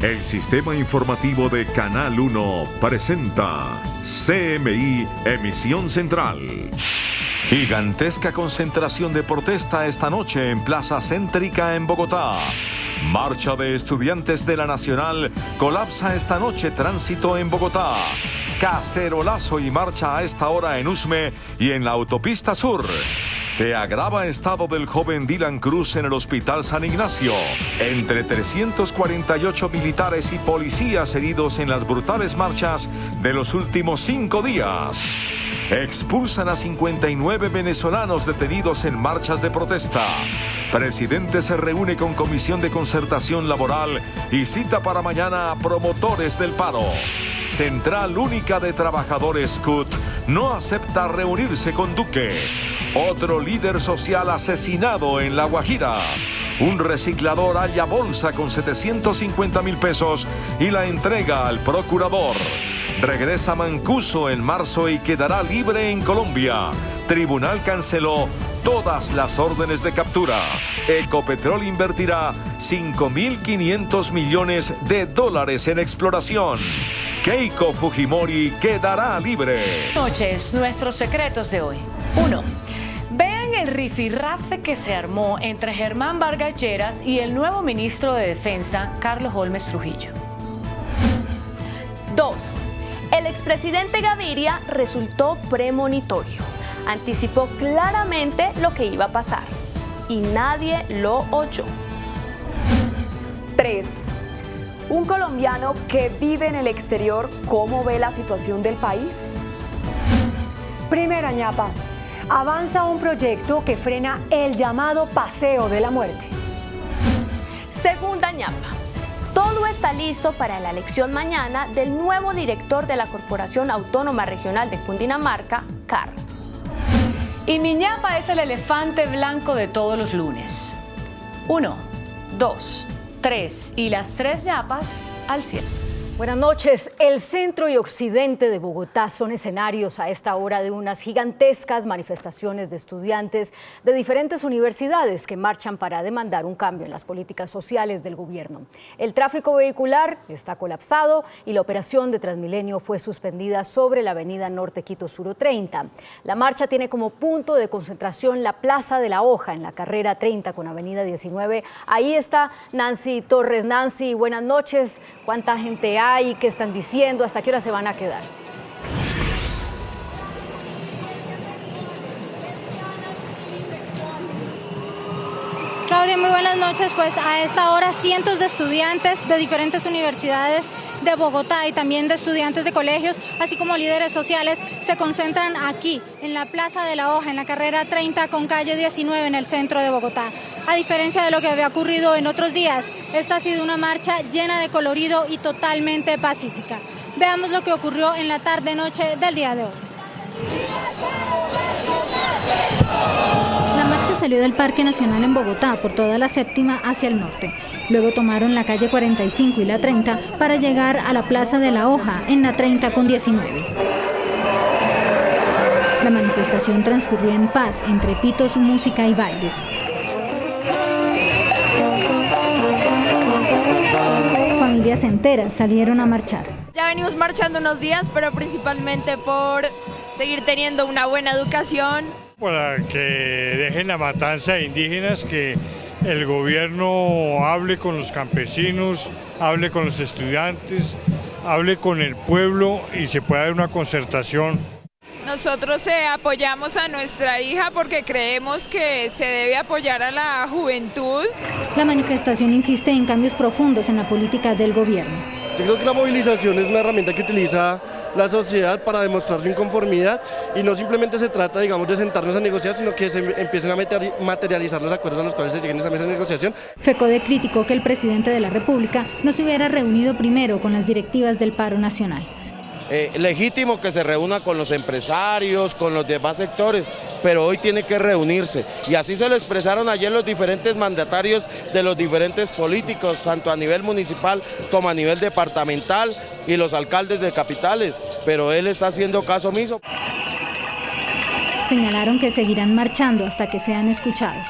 El sistema informativo de Canal 1 presenta CMI Emisión Central. Gigantesca concentración de protesta esta noche en Plaza Céntrica en Bogotá. Marcha de estudiantes de la Nacional colapsa esta noche tránsito en Bogotá. Cacerolazo y marcha a esta hora en Usme y en la autopista sur. Se agrava estado del joven Dylan Cruz en el Hospital San Ignacio. Entre 348 militares y policías heridos en las brutales marchas de los últimos 5 días. Expulsan a 59 venezolanos detenidos en marchas de protesta. Presidente se reúne con Comisión de Concertación Laboral y cita para mañana a promotores del paro. Central Única de Trabajadores CUT no acepta reunirse con Duque. Otro líder social asesinado en La Guajira. Un reciclador halla bolsa con 750.000 pesos y la entrega al procurador. Regresa Mancuso en marzo y quedará libre en Colombia. Tribunal canceló todas las órdenes de captura. Ecopetrol invertirá $5.500 millones en exploración. Keiko Fujimori quedará libre. Noches, nuestros secretos de hoy. 1. Vean el rifirrafe que se armó entre Germán Vargas Lleras y el nuevo ministro de Defensa, Carlos Holmes Trujillo. 2. El expresidente Gaviria resultó premonitorio. Anticipó claramente lo que iba a pasar y nadie lo oyó. 3. Un colombiano que vive en el exterior, ¿cómo ve la situación del país? Primera ñapa, avanza un proyecto que frena el llamado Paseo de la Muerte. Segunda ñapa, todo está listo para la elección mañana del nuevo director de la Corporación Autónoma Regional de Cundinamarca, CAR. Y mi ñapa es el elefante blanco de todos los lunes. 1, 2, 3 y las 3 ñapas al cielo. Buenas noches. El centro y occidente de Bogotá son escenarios a esta hora de unas gigantescas manifestaciones de estudiantes de diferentes universidades que marchan para demandar un cambio en las políticas sociales del gobierno. El tráfico vehicular está colapsado y la operación de Transmilenio fue suspendida sobre la avenida Norte Quito Sur 30. La marcha tiene como punto de concentración la Plaza de la Hoja en la carrera 30 con avenida 19. Ahí está Nancy Torres. Nancy, buenas noches. ¿Cuánta gente hay? ¿Qué están diciendo? ¿Hasta qué hora se van a quedar? Claudia, muy buenas noches. Pues a esta hora cientos de estudiantes de diferentes universidades de Bogotá y también de estudiantes de colegios, así como líderes sociales, se concentran aquí en la Plaza de la Hoja, en la carrera 30 con calle 19 en el centro de Bogotá. A diferencia de lo que había ocurrido en otros días, esta ha sido una marcha llena de colorido y totalmente pacífica. Veamos lo que ocurrió en la tarde-noche del día de hoy. La marcha salió del Parque Nacional en Bogotá por toda la séptima hacia el norte. Luego tomaron la calle 45 y la 30 para llegar a la Plaza de la Hoja en la 30 con 19. La manifestación transcurrió en paz entre pitos, música y bailes. Familias enteras salieron a marchar. Ya venimos marchando unos días, pero principalmente por seguir teniendo una buena educación. Para que dejen la matanza de indígenas, que el gobierno hable con los campesinos, hable con los estudiantes, hable con el pueblo y se pueda dar una concertación. Nosotros apoyamos a nuestra hija porque creemos que se debe apoyar a la juventud. La manifestación insiste en cambios profundos en la política del gobierno. Yo creo que la movilización es una herramienta que utiliza la sociedad para demostrar su inconformidad y no simplemente se trata, digamos, de sentarnos a negociar, sino que se empiecen a materializar los acuerdos a los cuales se lleguen a esa mesa de negociación. FECODE criticó que el presidente de la República no se hubiera reunido primero con las directivas del paro nacional. Legítimo que se reúna con los empresarios, con los demás sectores, pero hoy tiene que reunirse. Y así se lo expresaron ayer los diferentes mandatarios de los diferentes políticos, tanto a nivel municipal como a nivel departamental y los alcaldes de capitales, pero él está haciendo caso omiso. Señalaron que seguirán marchando hasta que sean escuchados.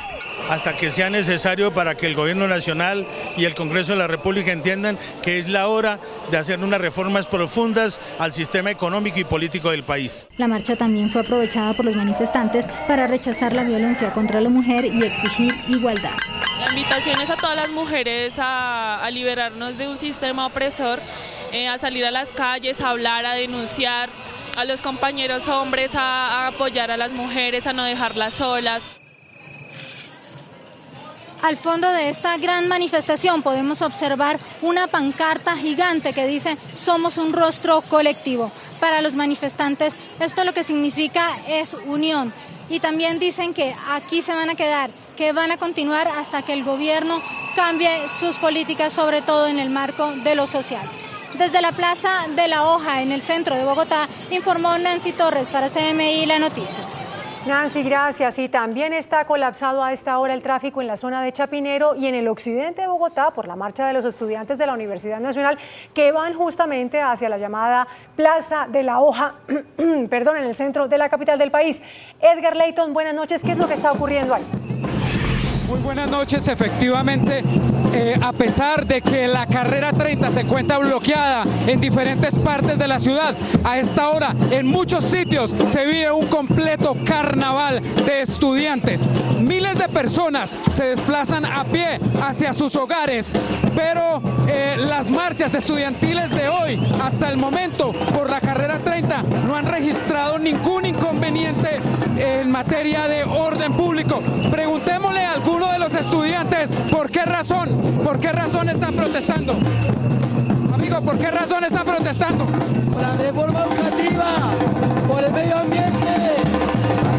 hasta que sea necesario para que el Gobierno Nacional y el Congreso de la República entiendan que es la hora de hacer unas reformas profundas al sistema económico y político del país. La marcha también fue aprovechada por los manifestantes para rechazar la violencia contra la mujer y exigir igualdad. La invitación es a todas las mujeres a liberarnos de un sistema opresor, a salir a las calles, a hablar, a denunciar, a los compañeros hombres a apoyar a las mujeres, a no dejarlas solas. Al fondo de esta gran manifestación podemos observar una pancarta gigante que dice "Somos un rostro colectivo". Para los manifestantes esto lo que significa es unión, y también dicen que aquí se van a quedar, que van a continuar hasta que el gobierno cambie sus políticas, sobre todo en el marco de lo social. Desde la Plaza de la Hoja, en el centro de Bogotá, informó Nancy Torres para CMI La Noticia. Nancy, gracias. Y también está colapsado a esta hora el tráfico en la zona de Chapinero y en el occidente de Bogotá por la marcha de los estudiantes de la Universidad Nacional que van justamente hacia la llamada Plaza de la Hoja, perdón, en el centro de la capital del país. Edgar Leyton, buenas noches. ¿Qué es lo que está ocurriendo ahí? Muy buenas noches, efectivamente. A pesar de que la carrera 30 se encuentra bloqueada en diferentes partes de la ciudad, a esta hora en muchos sitios se vive un completo carnaval de estudiantes. Miles de personas se desplazan a pie hacia sus hogares, pero las marchas estudiantiles de hoy, hasta el momento, por la carrera 30, no han registrado ningún inconveniente en materia de orden público. Preguntémosle a alguno de los estudiantes por qué razón están protestando. Amigo, ¿por qué razón están protestando? Por la reforma educativa, por el medio ambiente.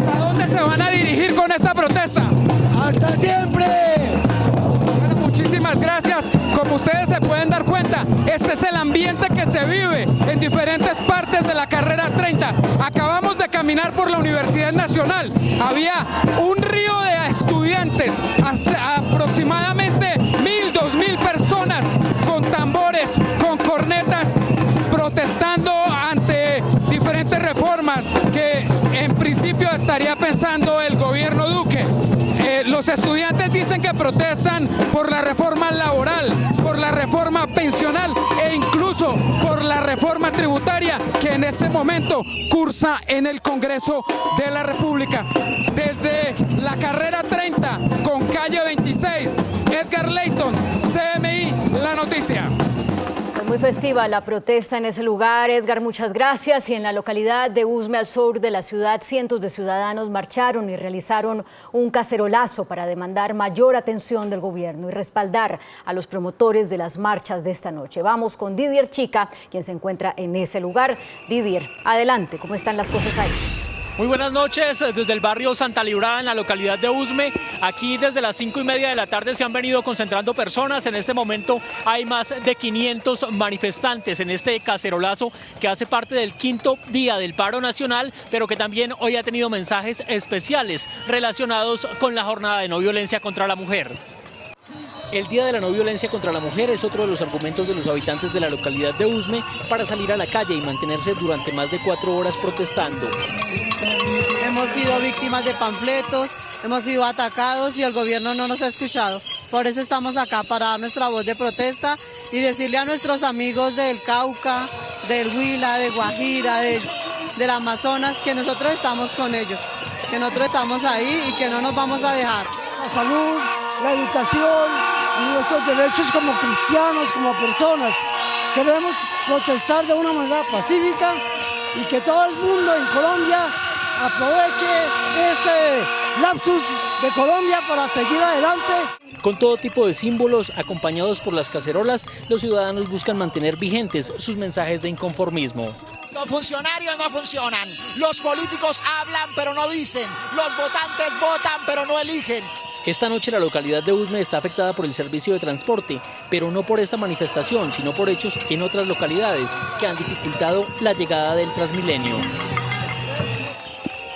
¿Hasta dónde se van a dirigir con esta protesta? ¡Hasta siempre! Bueno, muchísimas gracias. Como ustedes se pueden dar cuenta, este es el ambiente que se vive en diferentes partes de la carrera 30. Acabamos de caminar por la Universidad Nacional. Había un río de estudiantes, aproximadamente 1.000, 2.000 personas con tambores, con cornetas, protestando ante diferentes reformas que en principio estaría pensando el gobierno Duque. Los estudiantes dicen que protestan por la reforma laboral, por la reforma pensional e incluso por la reforma tributaria que en este momento cursa en el Congreso de la República. Desde la carrera 30 con calle 26, Edgar Leyton, CMI La Noticia. Muy festiva la protesta en ese lugar, Edgar, muchas gracias. Y en la localidad de Usme, al sur de la ciudad, cientos de ciudadanos marcharon y realizaron un cacerolazo para demandar mayor atención del gobierno y respaldar a los promotores de las marchas de esta noche. Vamos con Didier Chica, quien se encuentra en ese lugar. Didier, adelante, ¿cómo están las cosas ahí? Muy buenas noches, desde el barrio Santa Librada en la localidad de Usme. Aquí desde las 5:30 de la tarde se han venido concentrando personas. En este momento hay más de 500 manifestantes en este cacerolazo que hace parte del 5º día del paro nacional, pero que también hoy ha tenido mensajes especiales relacionados con la jornada de no violencia contra la mujer. El Día de la No Violencia contra la Mujer es otro de los argumentos de los habitantes de la localidad de Usme para salir a la calle y mantenerse durante más de 4 horas protestando. Hemos sido víctimas de panfletos, hemos sido atacados y el gobierno no nos ha escuchado. Por eso estamos acá, para dar nuestra voz de protesta y decirle a nuestros amigos del Cauca, del Huila, de Guajira, del Amazonas, que nosotros estamos con ellos, que nosotros estamos ahí y que no nos vamos a dejar. La salud, la educación y nuestros derechos como cristianos, como personas. Queremos protestar de una manera pacífica y que todo el mundo en Colombia aproveche este lapsus de Colombia para seguir adelante. Con todo tipo de símbolos, acompañados por las cacerolas, los ciudadanos buscan mantener vigentes sus mensajes de inconformismo. Los funcionarios no funcionan, los políticos hablan pero no dicen, los votantes votan pero no eligen. Esta noche la localidad de Usme está afectada por el servicio de transporte, pero no por esta manifestación, sino por hechos en otras localidades que han dificultado la llegada del Transmilenio.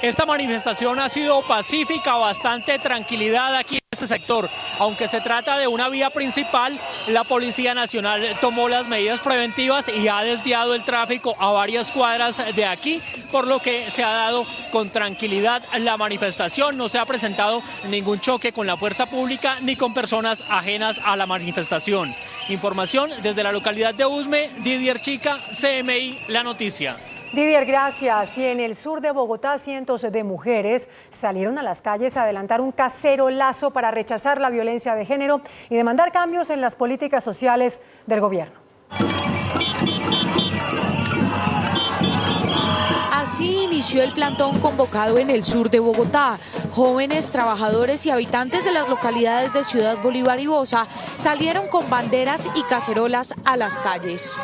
Esta manifestación ha sido pacífica, bastante tranquilidad aquí en este sector. Aunque se trata de una vía principal, la Policía Nacional tomó las medidas preventivas y ha desviado el tráfico a varias cuadras de aquí, por lo que se ha dado con tranquilidad la manifestación. No se ha presentado ningún choque con la fuerza pública ni con personas ajenas a la manifestación. Información desde la localidad de Usme, Didier Chica, CMI, La Noticia. Didier, gracias. Y en el sur de Bogotá, cientos de mujeres salieron a las calles a adelantar un cacerolazo para rechazar la violencia de género y demandar cambios en las políticas sociales del gobierno. Así inició el plantón convocado en el sur de Bogotá. Jóvenes, trabajadores y habitantes de las localidades de Ciudad Bolívar y Bosa salieron con banderas y cacerolas a las calles.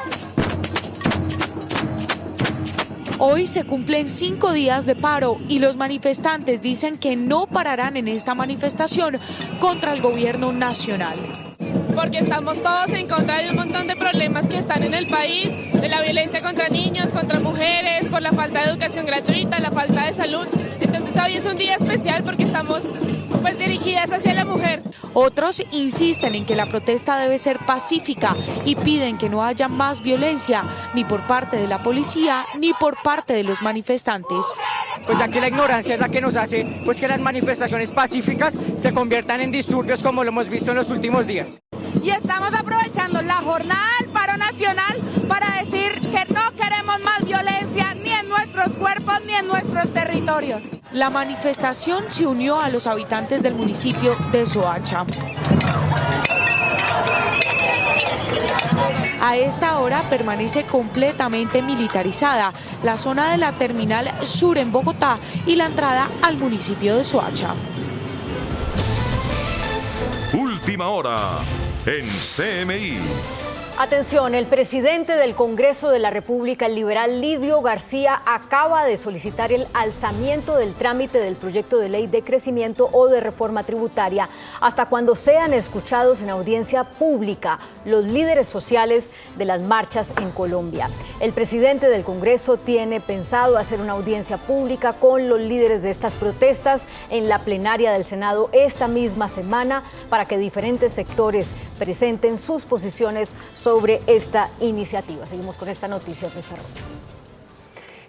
Hoy se cumplen 5 días de paro y los manifestantes dicen que no pararán en esta manifestación contra el gobierno nacional. Porque estamos todos en contra de un montón de problemas que están en el país, de la violencia contra niños, contra mujeres, por la falta de educación gratuita, la falta de salud. Entonces hoy es un día especial porque estamos dirigidas hacia la mujer. Otros insisten en que la protesta debe ser pacífica y piden que no haya más violencia, ni por parte de la policía, ni por parte de los manifestantes. Pues aquí la ignorancia es la que nos hace que las manifestaciones pacíficas se conviertan en disturbios como lo hemos visto en los últimos días. Y estamos aprovechando la jornada del paro nacional para decir que no queremos más violencia ni en nuestros cuerpos ni en nuestros territorios. La manifestación se unió a los habitantes del municipio de Soacha. A esta hora permanece completamente militarizada la zona de la terminal sur en Bogotá y la entrada al municipio de Soacha. Última hora en CMI. Atención, el presidente del Congreso de la República, el liberal Lidio García, acaba de solicitar el alzamiento del trámite del proyecto de ley de crecimiento o de reforma tributaria hasta cuando sean escuchados en audiencia pública los líderes sociales de las marchas en Colombia. El presidente del Congreso tiene pensado hacer una audiencia pública con los líderes de estas protestas en la plenaria del Senado esta misma semana para que diferentes sectores presenten sus posiciones sobre esta iniciativa. Seguimos con esta noticia en desarrollo.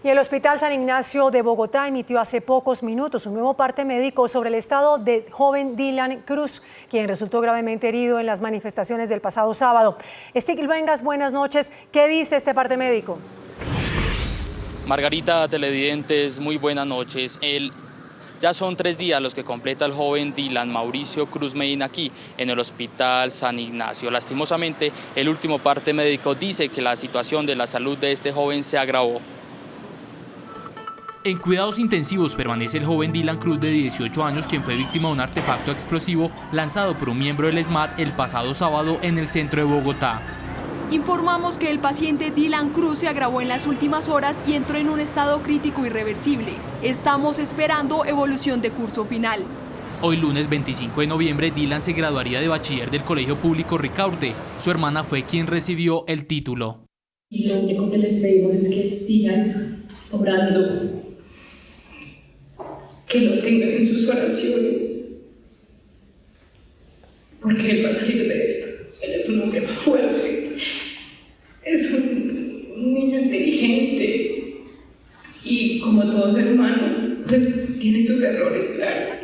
Y el Hospital San Ignacio de Bogotá emitió hace pocos minutos un nuevo parte médico sobre el estado del joven Dylan Cruz, quien resultó gravemente herido en las manifestaciones del pasado sábado. Stig Vengas, buenas noches. ¿Qué dice este parte médico? Margarita, televidentes, muy buenas noches. Ya son 3 días los que completa el joven Dylan Mauricio Cruz Medina aquí en el Hospital San Ignacio. Lastimosamente, el último parte médico dice que la situación de la salud de este joven se agravó. En cuidados intensivos permanece el joven Dylan Cruz de 18 años, quien fue víctima de un artefacto explosivo lanzado por un miembro del ESMAD el pasado sábado en el centro de Bogotá. Informamos que el paciente Dylan Cruz se agravó en las últimas horas y entró en un estado crítico irreversible. Estamos esperando evolución de curso final. Hoy lunes 25 de noviembre, Dylan se graduaría de bachiller del Colegio Público Ricaurte. Su hermana fue quien recibió el título. Y lo único que les pedimos es que sigan orando, que lo tengan en sus oraciones, porque él va a salir de esto. Él es un hombre fuerte, es un niño inteligente y como todo ser humano, pues tiene sus errores, claro.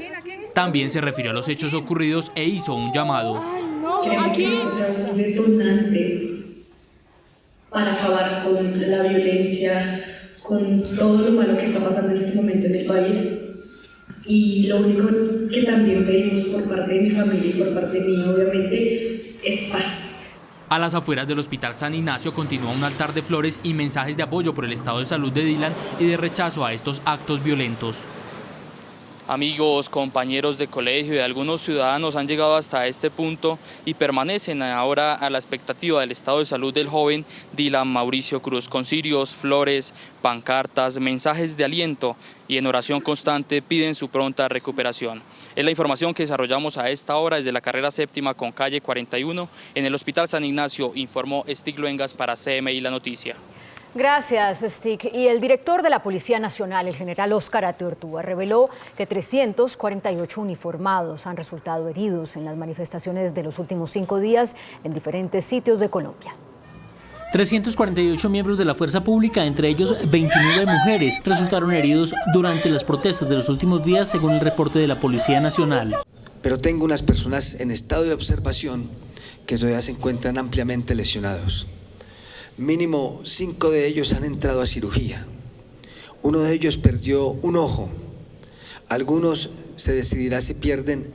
También se refirió a los hechos ocurridos e hizo un llamado. Queremos que esto sea un detonante para acabar con la violencia, con todo lo malo que está pasando en este momento en el país. Y lo único que también pedimos por parte de mi familia y por parte mía, obviamente, es paz. A las afueras del Hospital San Ignacio continúa un altar de flores y mensajes de apoyo por el estado de salud de Dylan y de rechazo a estos actos violentos. Amigos, compañeros de colegio y algunos ciudadanos han llegado hasta este punto y permanecen ahora a la expectativa del estado de salud del joven Dylan Mauricio Cruz, con cirios, flores, pancartas, mensajes de aliento y en oración constante piden su pronta recuperación. Es la información que desarrollamos a esta hora desde la carrera séptima con calle 41 en el Hospital San Ignacio, informó Stig Luengas para CMI La Noticia. Gracias, Stick. Y el director de la Policía Nacional, el general Óscar Ateortúa, reveló que 348 uniformados han resultado heridos en las manifestaciones de los últimos 5 días en diferentes sitios de Colombia. 348 miembros de la fuerza pública, entre ellos 29 mujeres, resultaron heridos durante las protestas de los últimos días, según el reporte de la Policía Nacional. Pero tengo unas personas en estado de observación que todavía se encuentran ampliamente lesionados. Mínimo 5 de ellos han entrado a cirugía. Uno de ellos perdió un ojo. Algunos se decidirá si pierden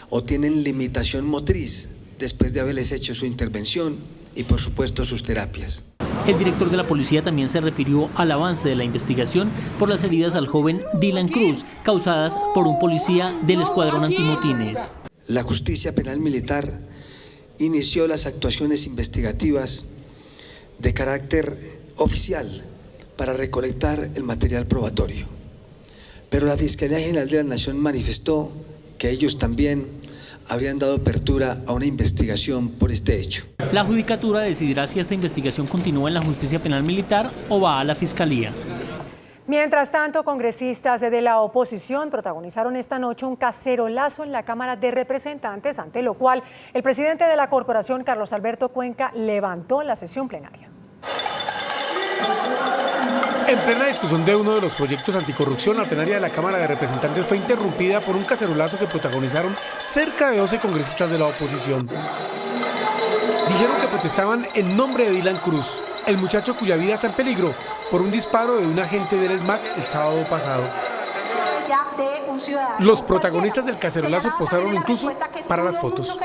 o tienen limitación motriz después de haberles hecho su intervención y por supuesto sus terapias. El director de la policía también se refirió al avance de la investigación por las heridas al joven Dylan Cruz, causadas por un policía del escuadrón antimotines. La justicia penal militar inició las actuaciones investigativas de carácter oficial para recolectar el material probatorio. Pero la Fiscalía General de la Nación manifestó que ellos también habrían dado apertura a una investigación por este hecho. La Judicatura decidirá si esta investigación continúa en la Justicia Penal Militar o va a la Fiscalía. Mientras tanto, congresistas de la oposición protagonizaron esta noche un cacerolazo en la Cámara de Representantes, ante lo cual el presidente de la corporación, Carlos Alberto Cuenca, levantó la sesión plenaria. En plena discusión de uno de los proyectos anticorrupción, la plenaria de la Cámara de Representantes fue interrumpida por un cacerolazo que protagonizaron cerca de 12 congresistas de la oposición. Dijeron que protestaban en nombre de Dylan Cruz, el muchacho cuya vida está en peligro por un disparo de un agente del SMAT el sábado pasado. Los protagonistas del cacerolazo postaron incluso para las fotos.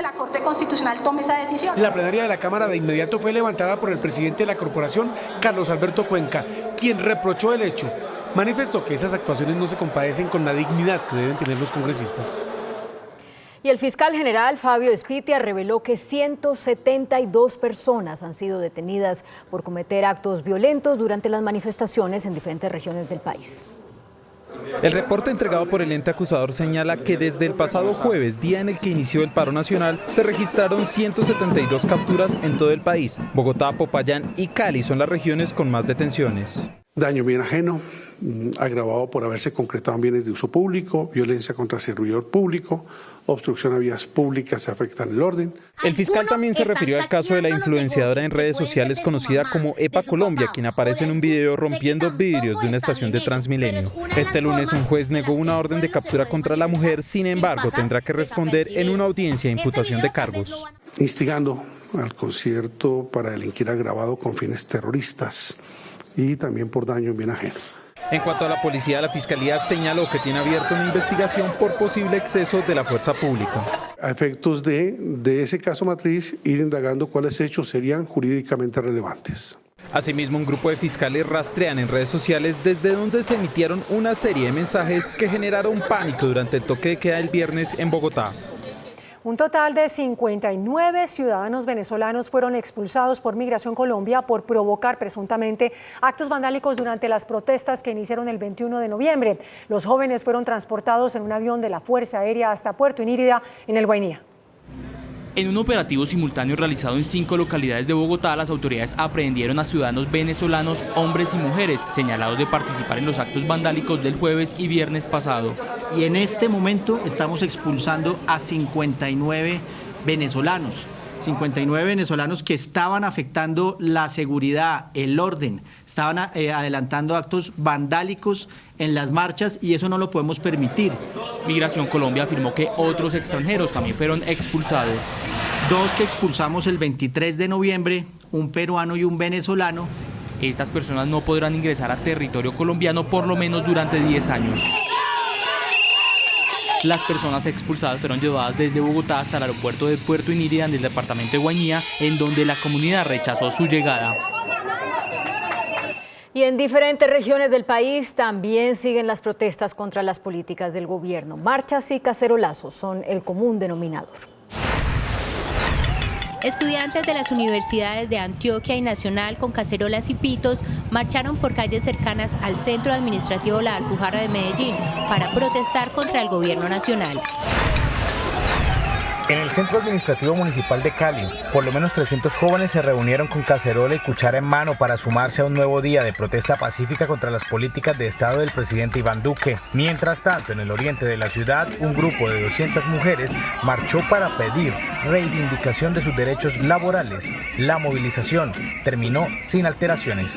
La plenaria de la Cámara de inmediato fue levantada por el presidente de la corporación, Carlos Alberto Cuenca, quien reprochó el hecho. Manifestó que esas actuaciones no se compadecen con la dignidad que deben tener los congresistas. Y el fiscal general Fabio Espitia reveló que 172 personas han sido detenidas por cometer actos violentos durante las manifestaciones en diferentes regiones del país. El reporte entregado por el ente acusador señala que desde el pasado jueves, día en el que inició el paro nacional, se registraron 172 capturas en todo el país. Bogotá, Popayán y Cali son las regiones con más detenciones. Daño bien ajeno, agravado por haberse concretado en bienes de uso público, violencia contra servidor público, obstrucción a vías públicas que afectan el orden. El fiscal también se refirió al caso de la influenciadora en redes sociales conocida como Epa Colombia, quien aparece en un video rompiendo vidrios de una estación de Transmilenio. Este lunes un juez negó una orden de captura contra la mujer, sin embargo tendrá que responder en una audiencia de imputación de cargos. Instigando al concierto para delinquir agravado con fines terroristas y también por daño en bien ajeno. En cuanto a la policía, la Fiscalía señaló que tiene abierta una investigación por posible exceso de la fuerza pública. A efectos de ese caso matriz, ir indagando cuáles hechos serían jurídicamente relevantes. Asimismo, un grupo de fiscales rastrean en redes sociales desde donde se emitieron una serie de mensajes que generaron pánico durante el toque de queda el viernes en Bogotá. Un total de 59 ciudadanos venezolanos fueron expulsados por Migración Colombia por provocar presuntamente actos vandálicos durante las protestas que iniciaron el 21 de noviembre. Los jóvenes fueron transportados en un avión de la Fuerza Aérea hasta Puerto Inírida, en el Guainía. En un operativo simultáneo realizado en 5 localidades de Bogotá, las autoridades aprehendieron a ciudadanos venezolanos, hombres y mujeres, señalados de participar en los actos vandálicos del jueves y viernes pasado. Y en este momento estamos expulsando a 59 venezolanos. 59 venezolanos que estaban afectando la seguridad, el orden, estaban adelantando actos vandálicos en las marchas y eso no lo podemos permitir. Migración Colombia afirmó que otros extranjeros también fueron expulsados. 2 que expulsamos el 23 de noviembre, un peruano y un venezolano. Estas personas no podrán ingresar a territorio colombiano por lo menos durante 10 años. Las personas expulsadas fueron llevadas desde Bogotá hasta el aeropuerto de Puerto Inírida en el departamento de Guainía, en donde la comunidad rechazó su llegada. Y en diferentes regiones del país también siguen las protestas contra las políticas del gobierno. Marchas y cacerolazos son el común denominador. Estudiantes de las universidades de Antioquia y Nacional con cacerolas y pitos marcharon por calles cercanas al centro administrativo La Alpujarra de Medellín para protestar contra el gobierno nacional. En el Centro Administrativo Municipal de Cali, por lo menos 300 jóvenes se reunieron con cacerola y cuchara en mano para sumarse a un nuevo día de protesta pacífica contra las políticas de Estado del presidente Iván Duque. Mientras tanto, en el oriente de la ciudad, un grupo de 200 mujeres marchó para pedir reivindicación de sus derechos laborales. La movilización terminó sin alteraciones.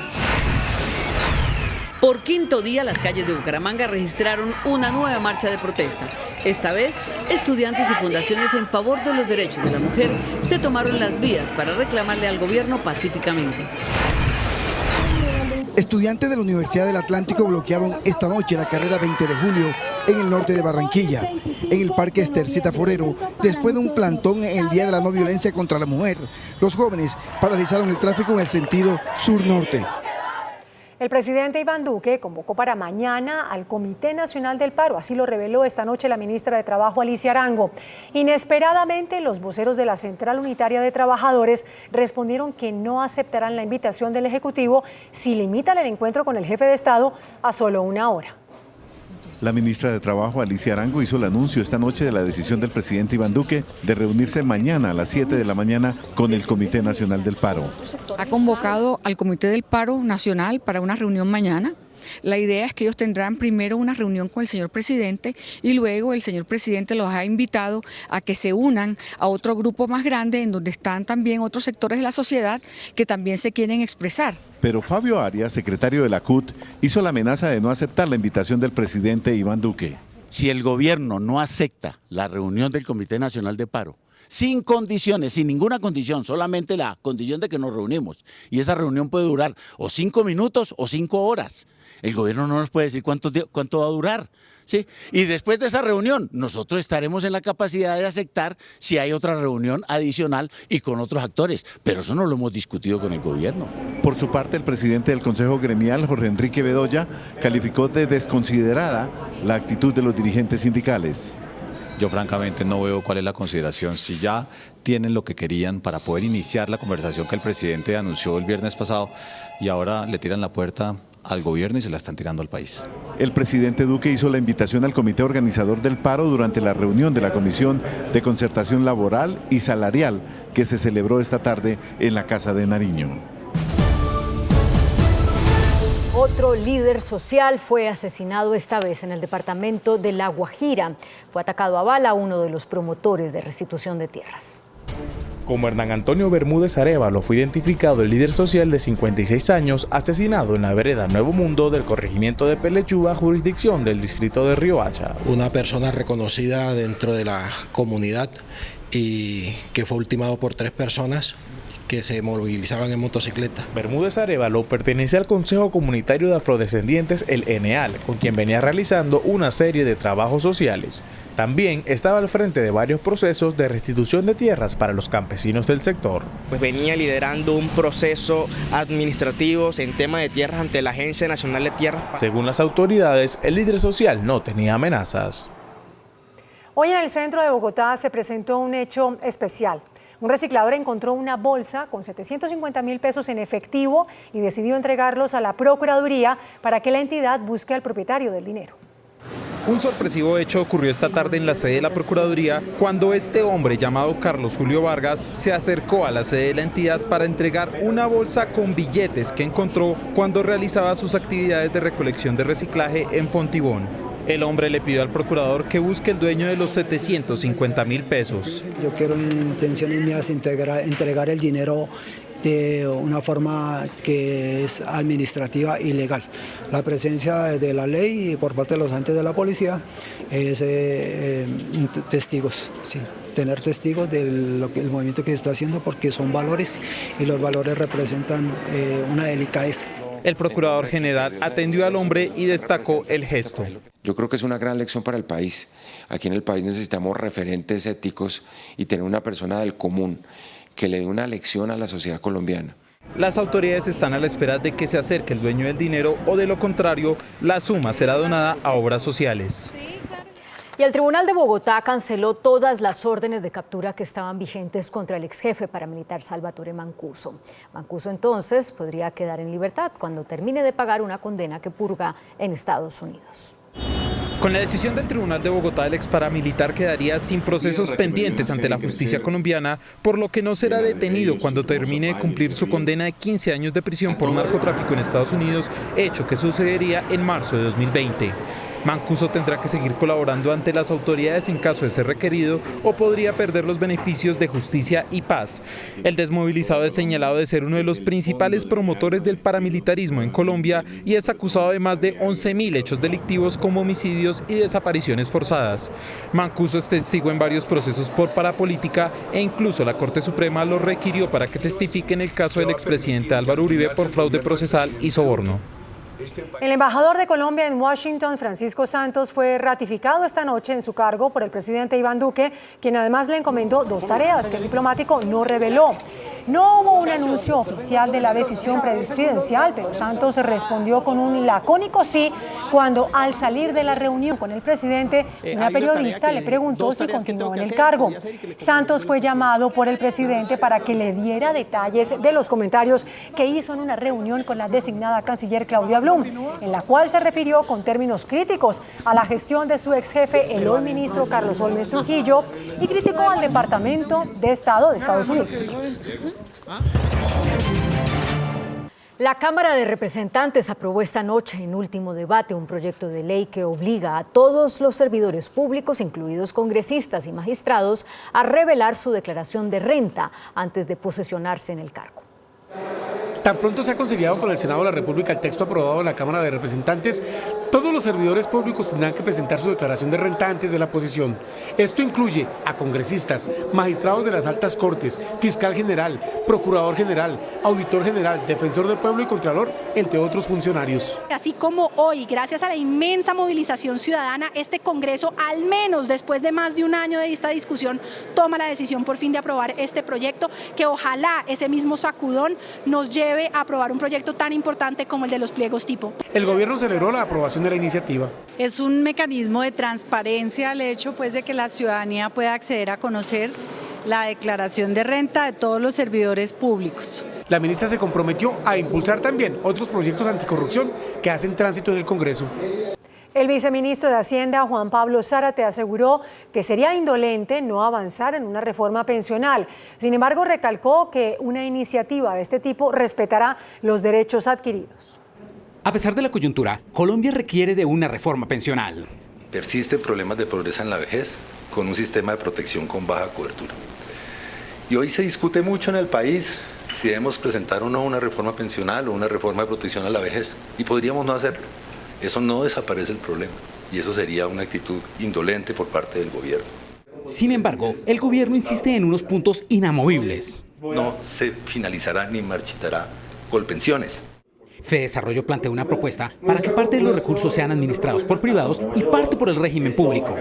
Por quinto día, las calles de Bucaramanga registraron una nueva marcha de protesta. Esta vez, estudiantes y fundaciones en favor de los derechos de la mujer se tomaron las vías para reclamarle al gobierno pacíficamente. Estudiantes de la Universidad del Atlántico bloquearon esta noche la carrera 20 de julio en el norte de Barranquilla, en el Parque Estercita Forero, después de un plantón en el Día de la No Violencia contra la Mujer. Los jóvenes paralizaron el tráfico en el sentido sur-norte. El presidente Iván Duque convocó para mañana al Comité Nacional del Paro, así lo reveló esta noche la ministra de Trabajo Alicia Arango. Inesperadamente, los voceros de la Central Unitaria de Trabajadores respondieron que no aceptarán la invitación del Ejecutivo si limitan el encuentro con el jefe de Estado a solo 1 hora. La ministra de Trabajo, Alicia Arango, hizo el anuncio esta noche de la decisión del presidente Iván Duque de reunirse mañana a las 7 de la mañana con el Comité Nacional del Paro. Ha convocado al Comité del Paro Nacional para una reunión mañana. La idea es que ellos tendrán primero una reunión con el señor presidente y luego el señor presidente los ha invitado a que se unan a otro grupo más grande en donde están también otros sectores de la sociedad que también se quieren expresar. Pero Fabio Arias, secretario de la CUT, hizo la amenaza de no aceptar la invitación del presidente Iván Duque. Si el gobierno no acepta la reunión del Comité Nacional de Paro, sin condiciones, sin ninguna condición, solamente la condición de que nos reunimos, y esa reunión puede durar o 5 minutos o 5 horas, el gobierno no nos puede decir cuánto va a durar, ¿sí? Y después de esa reunión, nosotros estaremos en la capacidad de aceptar si hay otra reunión adicional y con otros actores, pero eso no lo hemos discutido con el gobierno. Por su parte, el presidente del Consejo Gremial, Jorge Enrique Bedoya, calificó de desconsiderada la actitud de los dirigentes sindicales. Yo francamente no veo cuál es la consideración. Si ya tienen lo que querían para poder iniciar la conversación que el presidente anunció el viernes pasado y ahora le tiran la puerta al gobierno y se la están tirando al país. El presidente Duque hizo la invitación al comité organizador del paro durante la reunión de la Comisión de Concertación Laboral y Salarial que se celebró esta tarde en la Casa de Nariño. Otro líder social fue asesinado esta vez en el departamento de La Guajira. Fue atacado a bala uno de los promotores de restitución de tierras. Como Hernán Antonio Bermúdez Arévalo fue identificado el líder social de 56 años asesinado en la vereda Nuevo Mundo del corregimiento de Pelechúa, jurisdicción del distrito de Riohacha. Una persona reconocida dentro de la comunidad y que fue ultimado por 3 personas que se movilizaban en motocicleta. Bermúdez Arévalo pertenece al Consejo Comunitario de Afrodescendientes, el ENEAL, con quien venía realizando una serie de trabajos sociales. También estaba al frente de varios procesos de restitución de tierras para los campesinos del sector. Pues venía liderando un proceso administrativo en tema de tierras ante la Agencia Nacional de Tierras. Según las autoridades, el líder social no tenía amenazas. Hoy en el centro de Bogotá se presentó un hecho especial. Un reciclador encontró una bolsa con 750.000 pesos en efectivo y decidió entregarlos a la Procuraduría para que la entidad busque al propietario del dinero. Un sorpresivo hecho ocurrió esta tarde en la sede de la Procuraduría cuando este hombre llamado Carlos Julio Vargas se acercó a la sede de la entidad para entregar una bolsa con billetes que encontró cuando realizaba sus actividades de recolección de reciclaje en Fontibón. El hombre le pidió al procurador que busque el dueño de los 750.000 pesos. Yo quiero intenciones mías entregar el dinero de una forma que es administrativa y legal. La presencia de la ley y por parte de los agentes de la policía es testigos, sí, tener testigos del movimiento que se está haciendo porque son valores y los valores representan una delicadeza. El procurador general atendió al hombre y destacó el gesto. Yo creo que es una gran lección para el país. Aquí en el país necesitamos referentes éticos y tener una persona del común que le dé una lección a la sociedad colombiana. Las autoridades están a la espera de que se acerque el dueño del dinero o de lo contrario, la suma será donada a obras sociales. Y el Tribunal de Bogotá canceló todas las órdenes de captura que estaban vigentes contra el exjefe paramilitar Salvatore Mancuso. Mancuso entonces podría quedar en libertad cuando termine de pagar una condena que purga en Estados Unidos. Con la decisión del Tribunal de Bogotá, el ex paramilitar quedaría sin procesos pendientes ante la justicia colombiana, por lo que no será detenido cuando termine de cumplir su condena de 15 años de prisión por narcotráfico en Estados Unidos, hecho que sucedería en marzo de 2020. Mancuso tendrá que seguir colaborando ante las autoridades en caso de ser requerido o podría perder los beneficios de justicia y paz. El desmovilizado es señalado de ser uno de los principales promotores del paramilitarismo en Colombia y es acusado de más de 11.000 hechos delictivos como homicidios y desapariciones forzadas. Mancuso es testigo en varios procesos por parapolítica e incluso la Corte Suprema lo requirió para que testifique en el caso del expresidente Álvaro Uribe por fraude procesal y soborno. El embajador de Colombia en Washington, Francisco Santos, fue ratificado esta noche en su cargo por el presidente Iván Duque, quien además le encomendó 2 tareas que el diplomático no reveló. No hubo un anuncio oficial de la decisión presidencial, pero Santos respondió con un lacónico sí cuando, al salir de la reunión con el presidente, una periodista le preguntó si continuó en el cargo. Santos fue llamado por el presidente para que le diera detalles de los comentarios que hizo en una reunión con la designada canciller Claudia Blum, en la cual se refirió con términos críticos a la gestión de su ex jefe, el hoy ministro Carlos Holmes Trujillo, y criticó al Departamento de Estado de Estados Unidos. La Cámara de Representantes aprobó esta noche en último debate un proyecto de ley que obliga a todos los servidores públicos, incluidos congresistas y magistrados, a revelar su declaración de renta antes de posesionarse en el cargo. Tan pronto se ha conciliado con el Senado de la República el texto aprobado en la Cámara de Representantes, todos los servidores públicos tendrán que presentar su declaración de renta antes de la posesión. Esto incluye a congresistas, magistrados de las altas cortes, fiscal general, procurador general, auditor general, defensor del pueblo y contralor, entre otros funcionarios. Así como hoy, gracias a la inmensa movilización ciudadana, este Congreso, al menos después de más de un año de esta discusión, toma la decisión por fin de aprobar este proyecto, que ojalá ese mismo sacudón nos lleve a aprobar un proyecto tan importante como el de los pliegos tipo. El gobierno celebró la aprobación de la iniciativa. Es un mecanismo de transparencia el hecho de que la ciudadanía pueda acceder a conocer la declaración de renta de todos los servidores públicos. La ministra se comprometió a impulsar también otros proyectos anticorrupción que hacen tránsito en el Congreso. El viceministro de Hacienda, Juan Pablo Zárate, aseguró que sería indolente no avanzar en una reforma pensional. Sin embargo, recalcó que una iniciativa de este tipo respetará los derechos adquiridos. A pesar de la coyuntura, Colombia requiere de una reforma pensional. Persisten problemas de pobreza en la vejez con un sistema de protección con baja cobertura. Y hoy se discute mucho en el país si debemos presentar o no una reforma pensional o una reforma de protección a la vejez. Y podríamos no hacerlo. Eso no desaparece el problema y eso sería una actitud indolente por parte del gobierno. Sin embargo, el gobierno insiste en unos puntos inamovibles. No se finalizará ni marchitará Colpensiones. Fedesarrollo plantea una propuesta para que parte de los recursos sean administrados por privados y parte por el régimen público.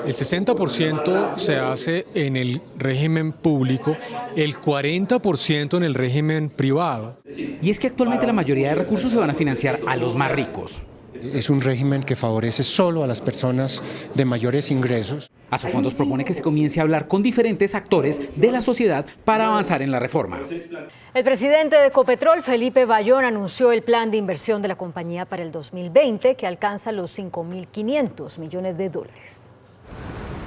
El 60% se hace en el régimen público, el 40% en el régimen privado. Y es que actualmente la mayoría de recursos se van a financiar a los más ricos. Es un régimen que favorece solo a las personas de mayores ingresos. Asofondos propone que se comience a hablar con diferentes actores de la sociedad para avanzar en la reforma. El presidente de Ecopetrol, Felipe Bayón, anunció el plan de inversión de la compañía para el 2020 que alcanza los $5.500 millones.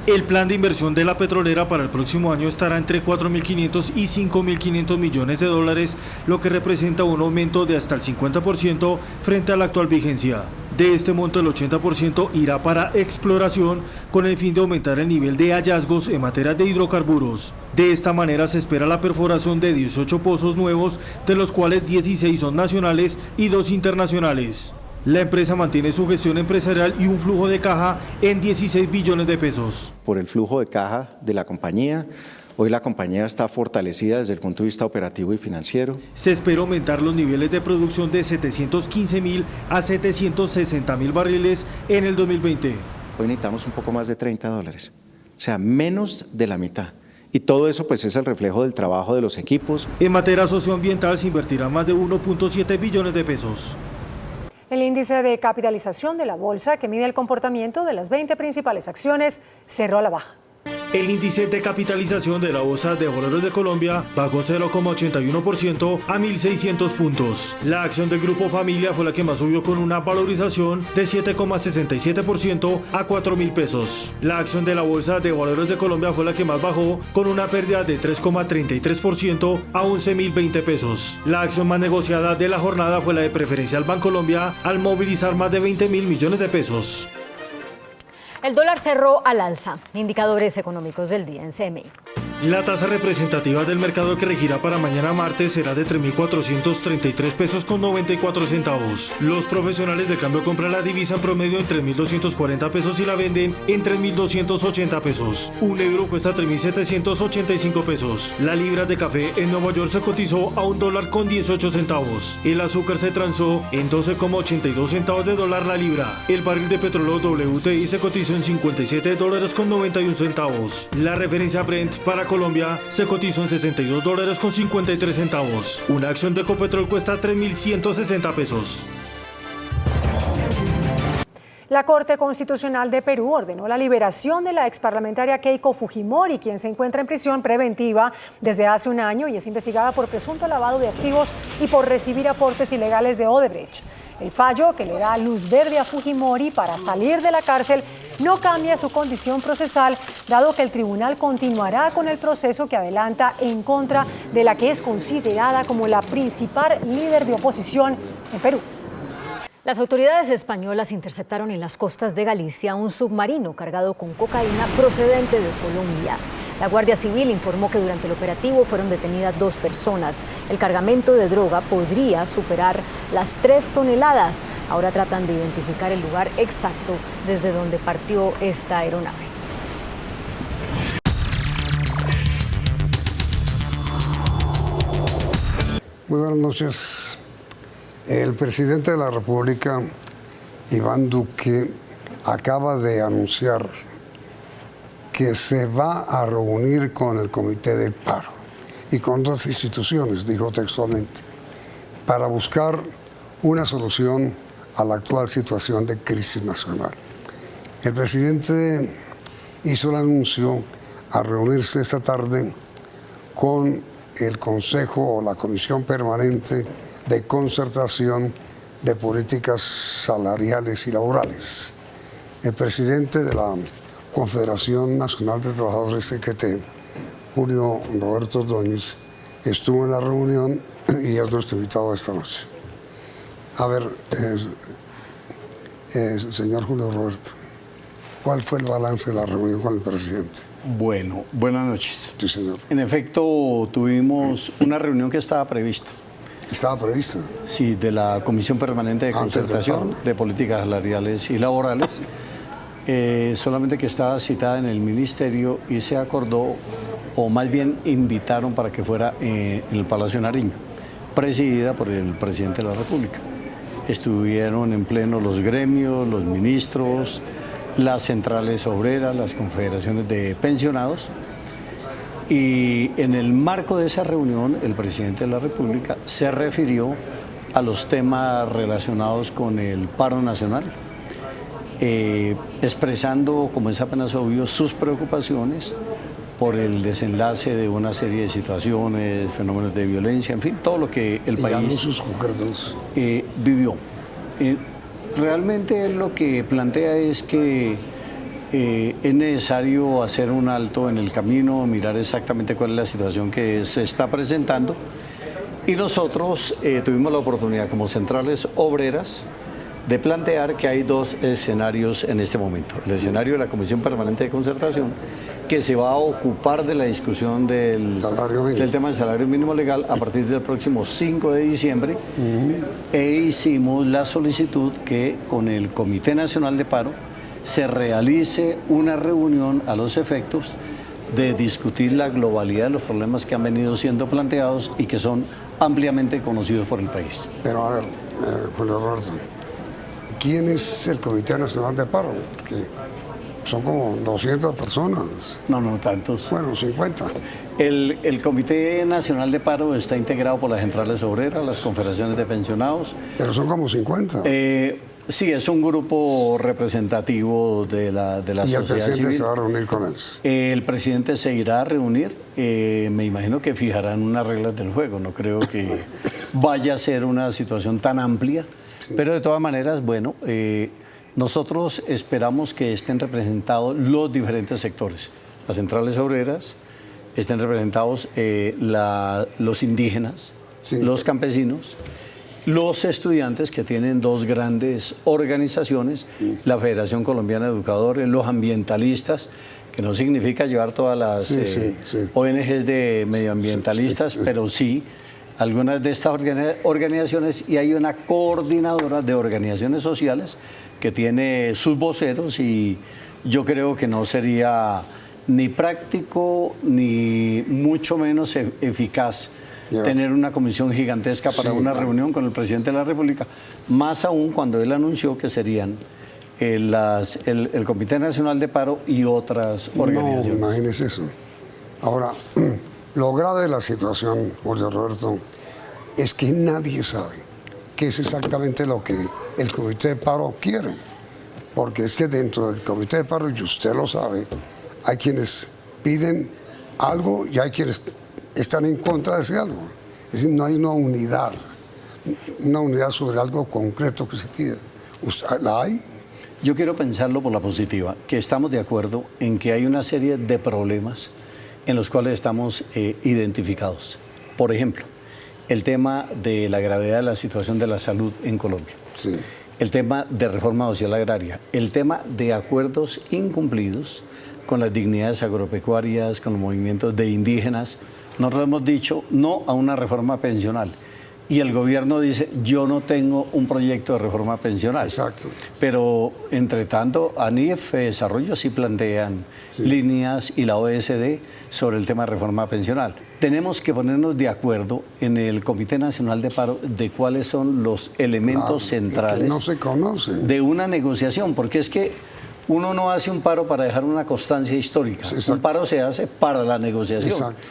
El plan de inversión de la petrolera para el próximo año estará entre 4.500 y 5.500 millones de dólares, lo que representa un aumento de hasta el 50% frente a la actual vigencia. De este monto, el 80% irá para exploración con el fin de aumentar el nivel de hallazgos en materia de hidrocarburos. De esta manera se espera la perforación de 18 pozos nuevos, de los cuales 16 son nacionales y 2 internacionales. La empresa mantiene su gestión empresarial y un flujo de caja en 16 billones de pesos. Por el flujo de caja de la compañía, hoy la compañía está fortalecida desde el punto de vista operativo y financiero. Se espera aumentar los niveles de producción de 715.000 a 760.000 barriles en el 2020. Hoy necesitamos un poco más de $30, o sea, menos de la mitad. Y todo eso pues es el reflejo del trabajo de los equipos. En materia socioambiental se invertirá más de 1.7 billones de pesos. El índice de capitalización de la bolsa, que mide el comportamiento de las 20 principales acciones, cerró a la baja. El índice de capitalización de la Bolsa de Valores de Colombia bajó 0,81% a 1.600 puntos. La acción del Grupo Familia fue la que más subió con una valorización de 7,67% a 4.000 pesos. La acción de la Bolsa de Valores de Colombia fue la que más bajó con una pérdida de 3,33% a 11.020 pesos. La acción más negociada de la jornada fue la de Preferencial Bancolombia al movilizar más de 20.000 millones de pesos. El dólar cerró al alza. Indicadores económicos del día en CMI. La tasa representativa del mercado que regirá para mañana martes será de 3.433 pesos con 94 centavos. Los profesionales de cambio compran la divisa en promedio en 3.240 pesos y la venden en 3.280 pesos. Un euro cuesta 3.785 pesos. La libra de café en Nueva York se cotizó a $1.18. El azúcar se transó en 12,82 centavos de dólar la libra. El barril de petróleo WTI se cotizó en $57.91. La referencia Brent para Colombia se cotizó en $62.53. Una acción de Ecopetrol cuesta 3.160 pesos. La Corte Constitucional de Perú ordenó la liberación de la exparlamentaria Keiko Fujimori, quien se encuentra en prisión preventiva desde hace un año y es investigada por presunto lavado de activos y por recibir aportes ilegales de Odebrecht. El fallo que le da luz verde a Fujimori para salir de la cárcel no cambia su condición procesal, dado que el tribunal continuará con el proceso que adelanta en contra de la que es considerada como la principal líder de oposición en Perú. Las autoridades españolas interceptaron en las costas de Galicia un submarino cargado con cocaína procedente de Colombia. La Guardia Civil informó que durante el operativo fueron detenidas 2 personas. El cargamento de droga podría superar las 3 toneladas. Ahora tratan de identificar el lugar exacto desde donde partió esta aeronave. Muy buenas noches. El presidente de la República, Iván Duque, acaba de anunciar que se va a reunir con el Comité del Paro y con otras instituciones, dijo textualmente, para buscar una solución a la actual situación de crisis nacional. El presidente hizo el anuncio a reunirse esta tarde con el Consejo o la Comisión Permanente de Concertación de Políticas Salariales y Laborales. El presidente de la Confederación Nacional de Trabajadores CGT, Julio Roberto Ordóñez, estuvo en la reunión y es nuestro invitado esta noche. A ver, señor Julio Roberto, ¿cuál fue el balance de la reunión con el presidente? Bueno, buenas noches. Sí, señor. En efecto, tuvimos una reunión que estaba prevista. ¿Estaba prevista? Sí, de la Comisión Permanente de Concertación de Políticas Salariales y Laborales. Solamente que estaba citada en el ministerio y se acordó, o más bien invitaron para que fuera en el Palacio de Nariño, presidida por el presidente de la República. Estuvieron en pleno los gremios, los ministros, las centrales obreras, las confederaciones de pensionados, y en el marco de esa reunión el presidente de la República se refirió a los temas relacionados con el paro nacional, expresando, como es apenas obvio, sus preocupaciones por el desenlace de una serie de situaciones, fenómenos de violencia, en fin, todo lo que el país vivió. Realmente lo que plantea es que es necesario hacer un alto en el camino, mirar exactamente cuál es la situación que se está presentando, y nosotros tuvimos la oportunidad como centrales obreras de plantear que hay 2 escenarios en este momento. El escenario de la Comisión Permanente de Concertación, que se va a ocupar de la discusión del tema del salario mínimo legal a partir del próximo 5 de diciembre, e hicimos la solicitud que con el Comité Nacional de Paro se realice una reunión a los efectos de discutir la globalidad de los problemas que han venido siendo planteados y que son ampliamente conocidos por el país. Pero a ver, Julio Roberto, ¿quién es el Comité Nacional de Paro? Porque son como 200 personas. No tantos. Bueno, 50. El Comité Nacional de Paro está integrado por las centrales obreras, las confederaciones de pensionados. Pero son como 50. Sí, es un grupo representativo de la sociedad civil. ¿Y el presidente se va a reunir con ellos? El presidente se irá a reunir. Me imagino que fijarán unas reglas del juego. No creo que vaya a ser una situación tan amplia. Sí. Pero de todas maneras, bueno, nosotros esperamos que estén representados los diferentes sectores. Las centrales obreras, estén representados los indígenas, sí, los campesinos, los estudiantes, que tienen dos grandes organizaciones, sí, la Federación Colombiana de Educadores, los ambientalistas, que no significa llevar todas las ONGs de medioambientalistas, pero sí algunas de estas organizaciones, y hay una coordinadora de organizaciones sociales que tiene sus voceros, y yo creo que no sería ni práctico ni mucho menos eficaz tener una comisión gigantesca para una reunión con el presidente de la República, más aún cuando él anunció que serían el Comité Nacional de Paro y otras organizaciones. No, imagínese eso. Ahora, lo grave de la situación, Jorge Roberto, es que nadie sabe qué es exactamente lo que el Comité de Paro quiere. Porque es que dentro del Comité de Paro, y usted lo sabe, hay quienes piden algo y hay quienes están en contra de ese algo. Es decir, no hay una unidad sobre algo concreto que se pide. ¿La hay? Yo quiero pensarlo por la positiva, que estamos de acuerdo en que hay una serie de problemas en los cuales estamos identificados. Por ejemplo, el tema de la gravedad de la situación de la salud en Colombia. Sí. El tema de reforma social agraria. El tema de acuerdos incumplidos con las dignidades agropecuarias, con los movimientos de indígenas. Nosotros hemos dicho no a una reforma pensional. Y el gobierno dice, yo no tengo un proyecto de reforma pensional. Exacto. Pero, entre tanto, ANIF Desarrollo sí plantean líneas, y la OSD sobre el tema de reforma pensional. Tenemos que ponernos de acuerdo en el Comité Nacional de Paro de cuáles son los elementos centrales, que no se conocen, de una negociación, porque es que uno no hace un paro para dejar una constancia histórica. Un paro se hace para la negociación. Exacto.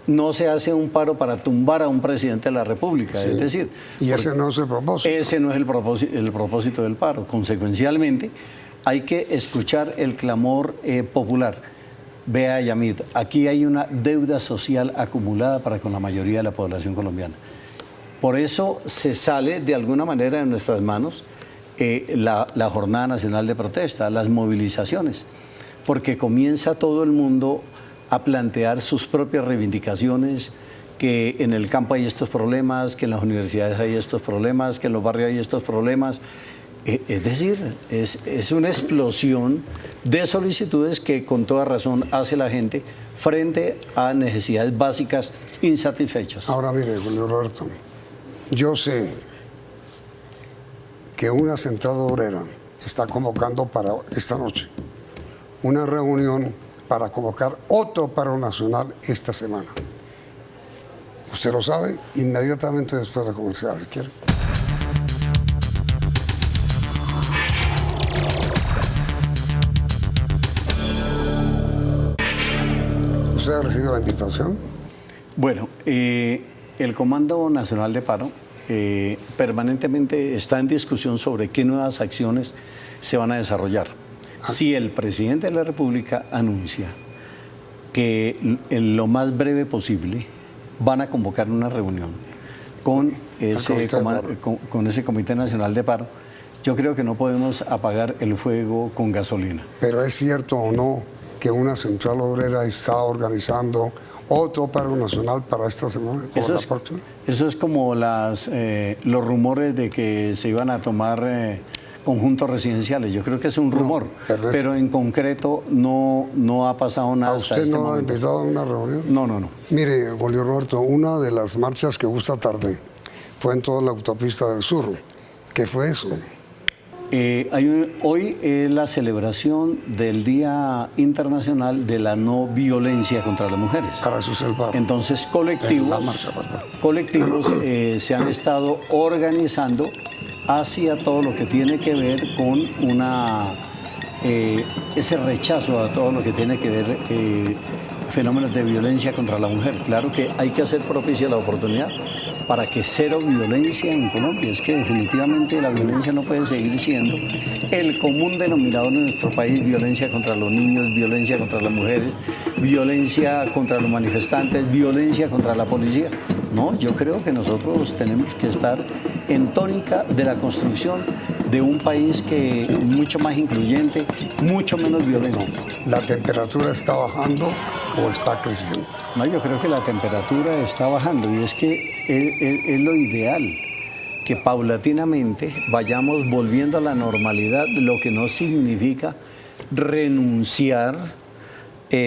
No se hace un paro para tumbar a un presidente de la República. Es decir, y ese no es el propósito. Ese no es el propósito del paro. Consecuencialmente, hay que escuchar el clamor popular. Vea, Yamid, aquí hay una deuda social acumulada para con la mayoría de la población colombiana. Por eso se sale de alguna manera de nuestras manos la Jornada Nacional de Protesta, las movilizaciones, porque comienza todo el mundo a plantear sus propias reivindicaciones, que en el campo hay estos problemas, que en las universidades hay estos problemas, que en los barrios hay estos problemas. Es decir, es una explosión de solicitudes que con toda razón hace la gente frente a necesidades básicas insatisfechas. Ahora mire, Julio Roberto, yo sé que una central obrera está convocando para esta noche una reunión para convocar otro paro nacional esta semana. Usted lo sabe inmediatamente después de comerciales, ¿quiere? ¿Usted ha recibido la invitación? Bueno, el Comando Nacional de Paro permanentemente está en discusión sobre qué nuevas acciones se van a desarrollar. Si el presidente de la República anuncia que en lo más breve posible van a convocar una reunión con ese Comité Nacional de Paro, yo creo que no podemos apagar el fuego con gasolina. Pero ¿es cierto o no que una central obrera está organizando otro paro nacional para esta semana? Eso es como los rumores de que se iban a tomar conjuntos residenciales. Yo creo que es un rumor, pero en concreto no ha pasado nada. ¿A usted no ha invitado a una reunión? No. Mire, Julio Roberto, una de las marchas que gusta tarde fue en toda la autopista del sur. ¿Qué fue eso? Hoy es la celebración del Día Internacional de la No Violencia contra las Mujeres. Para eso es el paro. Entonces, colectivos se han estado organizando hacia todo lo que tiene que ver con ese rechazo a todo lo que tiene que ver fenómenos de violencia contra la mujer. Claro que hay que hacer propicia la oportunidad para que cero violencia en Colombia. Es que definitivamente la violencia no puede seguir siendo el común denominador en nuestro país: violencia contra los niños, violencia contra las mujeres, violencia contra los manifestantes, violencia contra la policía. No, yo creo que nosotros tenemos que estar en tónica de la construcción de un país que es mucho más incluyente, mucho menos violento. ¿La temperatura está bajando o está creciendo? No, yo creo que la temperatura está bajando, y es que es lo ideal, que paulatinamente vayamos volviendo a la normalidad, lo que no significa renunciar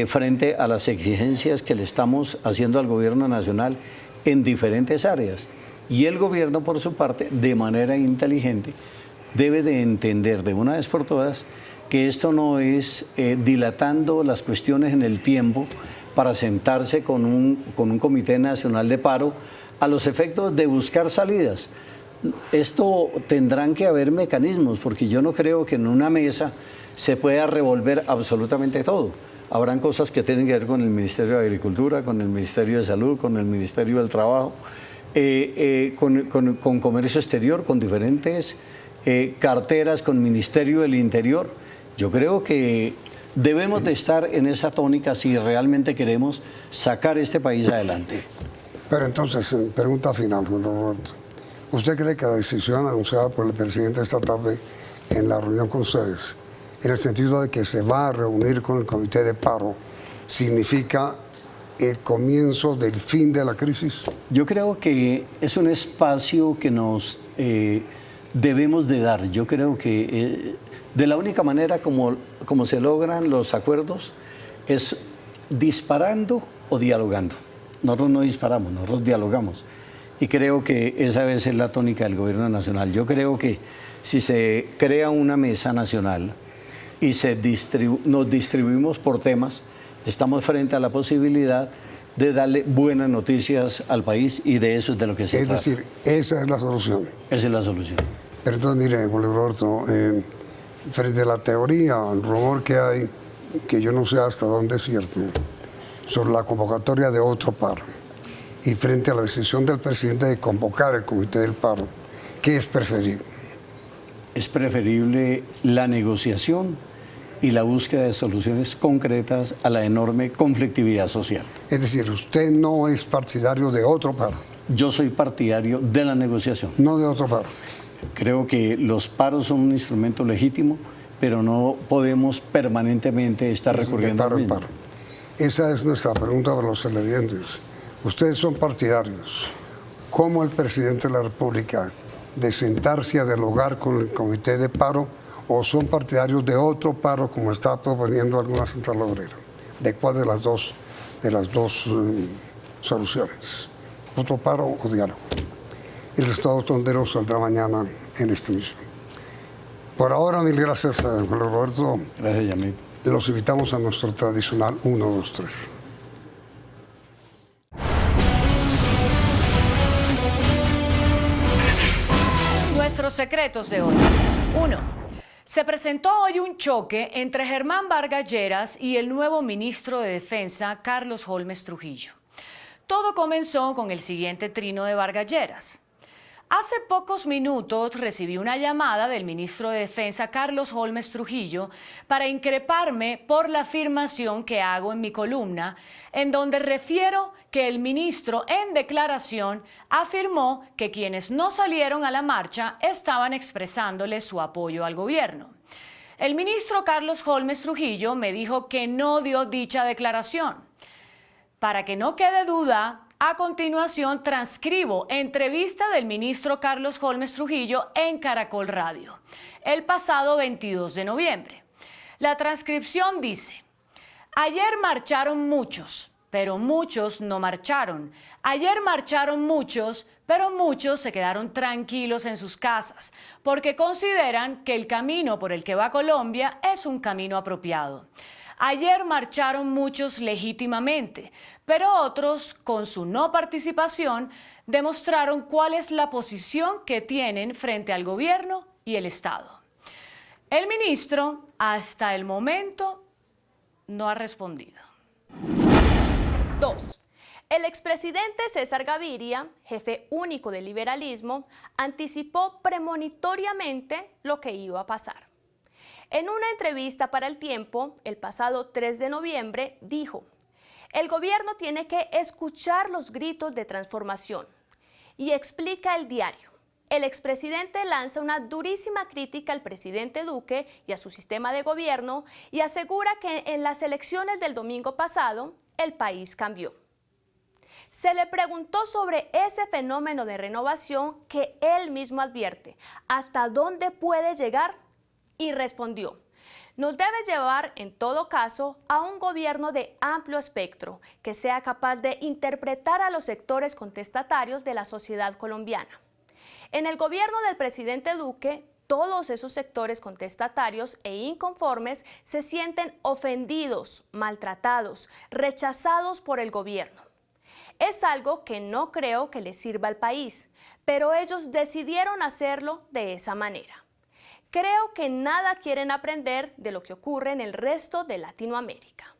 frente a las exigencias que le estamos haciendo al gobierno nacional en diferentes áreas. Y el gobierno, por su parte, de manera inteligente, debe de entender de una vez por todas que esto no es dilatando las cuestiones en el tiempo para sentarse con un Comité Nacional de Paro a los efectos de buscar salidas. Esto tendrán que haber mecanismos, porque yo no creo que en una mesa se pueda revolver absolutamente todo. Habrán cosas que tienen que ver con el Ministerio de Agricultura, con el Ministerio de Salud, con el Ministerio del Trabajo, con Comercio Exterior, con diferentes carteras, con Ministerio del Interior. Yo creo que debemos de estar en esa tónica si realmente queremos sacar este país adelante. Pero entonces, pregunta final, don Roberto. ¿Usted cree que la decisión anunciada por el presidente esta tarde en la reunión con ustedes, en el sentido de que se va a reunir con el Comité de Paro, significa el comienzo del fin de la crisis? Yo creo que es un espacio que nos debemos de dar. Yo creo que de la única manera como se logran los acuerdos es disparando o dialogando. Nosotros no disparamos, nosotros dialogamos. Y creo que esa vez es la tónica del gobierno nacional. Yo creo que si se crea una mesa nacional y nos distribuimos por temas, estamos frente a la posibilidad de darle buenas noticias al país, y de eso es de lo que se trata. Es decir, esa es la solución. Esa es la solución. Pero entonces, mire, Juan Roberto, frente a la teoría, el rumor que hay, que yo no sé hasta dónde es cierto, sobre la convocatoria de otro paro, y frente a la decisión del presidente de convocar el Comité del Paro, ¿qué es preferible? Es preferible la negociación y la búsqueda de soluciones concretas a la enorme conflictividad social. Es decir, usted no es partidario de otro paro. Yo soy partidario de la negociación. No de otro paro. Creo que los paros son un instrumento legítimo, pero no podemos permanentemente estar recurriendo al mismo. Esa es nuestra pregunta para los televidentes. Ustedes son partidarios, como el presidente de la República, de sentarse a dialogar con el Comité de Paro, o son partidarios de otro paro, como está proponiendo alguna central obrera? ¿De cuál de las dos soluciones? ¿Otro paro o diálogo? El Estado Tondero saldrá mañana en esta emisión. Por ahora, mil gracias, Juan Roberto. Gracias, Yamit. Los invitamos a nuestro tradicional 1, 2, 3. Nuestros secretos de hoy. 1. Se presentó hoy un choque entre Germán Vargas Lleras y el nuevo ministro de Defensa, Carlos Holmes Trujillo. Todo comenzó con el siguiente trino de Vargas Lleras. Hace pocos minutos recibí una llamada del ministro de Defensa, Carlos Holmes Trujillo, para increparme por la afirmación que hago en mi columna, en donde refiero que el ministro en declaración afirmó que quienes no salieron a la marcha estaban expresándole su apoyo al gobierno. El ministro Carlos Holmes Trujillo me dijo que no dio dicha declaración. Para que no quede duda, a continuación transcribo entrevista del ministro Carlos Holmes Trujillo en Caracol Radio, el pasado 22 de noviembre. La transcripción dice: ayer marcharon muchos, pero muchos no marcharon. Ayer marcharon muchos, pero muchos se quedaron tranquilos en sus casas, porque consideran que el camino por el que va Colombia es un camino apropiado. Ayer marcharon muchos legítimamente, pero otros, con su no participación, demostraron cuál es la posición que tienen frente al gobierno y el Estado. El ministro, hasta el momento, no ha respondido. 2. El expresidente César Gaviria, jefe único del liberalismo, anticipó premonitoriamente lo que iba a pasar. En una entrevista para El Tiempo, el pasado 3 de noviembre, dijo: el gobierno tiene que escuchar los gritos de transformación. Y explica el diario: el expresidente lanza una durísima crítica al presidente Duque y a su sistema de gobierno y asegura que en las elecciones del domingo pasado el país cambió. Se le preguntó sobre ese fenómeno de renovación que él mismo advierte, ¿hasta dónde puede llegar? Y respondió: nos debe llevar, en todo caso, a un gobierno de amplio espectro, que sea capaz de interpretar a los sectores contestatarios de la sociedad colombiana. En el gobierno del presidente Duque, todos esos sectores contestatarios e inconformes se sienten ofendidos, maltratados, rechazados por el gobierno. Es algo que no creo que les sirva al país, pero ellos decidieron hacerlo de esa manera. Creo que nada quieren aprender de lo que ocurre en el resto de Latinoamérica.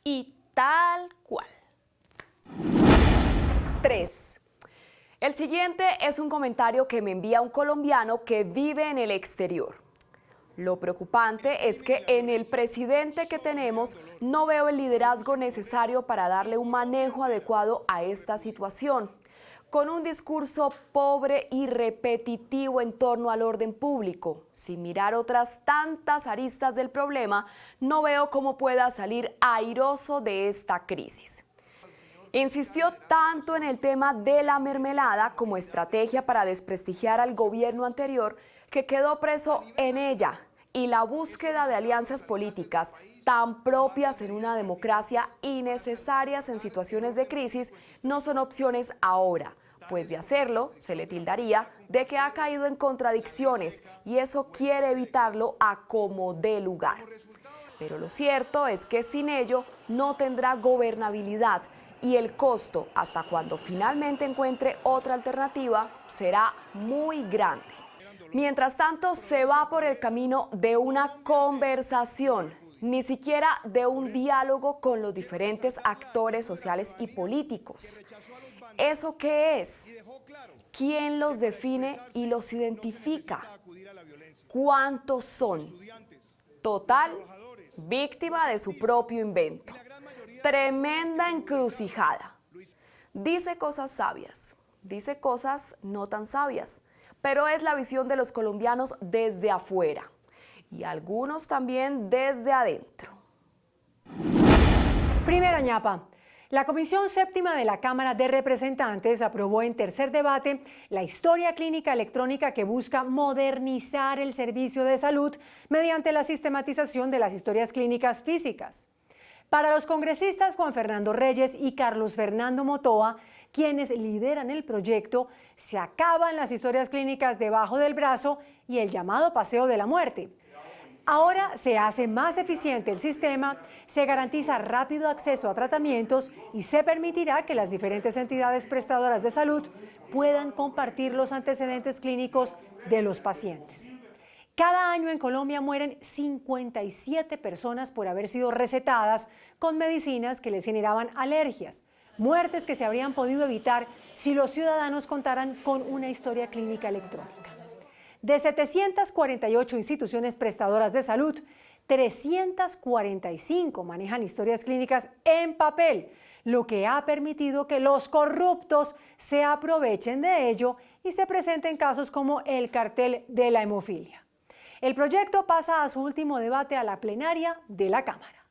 Y tal cual. 3. El siguiente es un comentario que me envía un colombiano que vive en el exterior. Lo preocupante es que en el presidente que tenemos no veo el liderazgo necesario para darle un manejo adecuado a esta situación. Con un discurso pobre y repetitivo en torno al orden público, sin mirar otras tantas aristas del problema, no veo cómo pueda salir airoso de esta crisis. Insistió tanto en el tema de la mermelada como estrategia para desprestigiar al gobierno anterior que quedó preso en ella, y la búsqueda de alianzas políticas tan propias en una democracia y necesarias en situaciones de crisis no son opciones ahora, pues de hacerlo se le tildaría de que ha caído en contradicciones y eso quiere evitarlo a como dé lugar. Pero lo cierto es que sin ello no tendrá gobernabilidad y el costo, hasta cuando finalmente encuentre otra alternativa, será muy grande. Mientras tanto, se va por el camino de una conversación, ni siquiera de un diálogo con los diferentes actores sociales y políticos. ¿Eso qué es? ¿Quién los define y los identifica? ¿Cuántos son? Total, víctima de su propio invento. Tremenda encrucijada. Dice cosas sabias, dice cosas no tan sabias, pero es la visión de los colombianos desde afuera y algunos también desde adentro. Primera ñapa. La Comisión Séptima de la Cámara de Representantes aprobó en tercer debate la historia clínica electrónica que busca modernizar el servicio de salud mediante la sistematización de las historias clínicas físicas. Para los congresistas Juan Fernando Reyes y Carlos Fernando Motoa, quienes lideran el proyecto, se acaban las historias clínicas debajo del brazo y el llamado paseo de la muerte. Ahora se hace más eficiente el sistema, se garantiza rápido acceso a tratamientos y se permitirá que las diferentes entidades prestadoras de salud puedan compartir los antecedentes clínicos de los pacientes. Cada año en Colombia mueren 57 personas por haber sido recetadas con medicinas que les generaban alergias, muertes que se habrían podido evitar si los ciudadanos contaran con una historia clínica electrónica. De 748 instituciones prestadoras de salud, 345 manejan historias clínicas en papel, lo que ha permitido que los corruptos se aprovechen de ello y se presenten casos como el cartel de la hemofilia. El proyecto pasa a su último debate a la plenaria de la Cámara.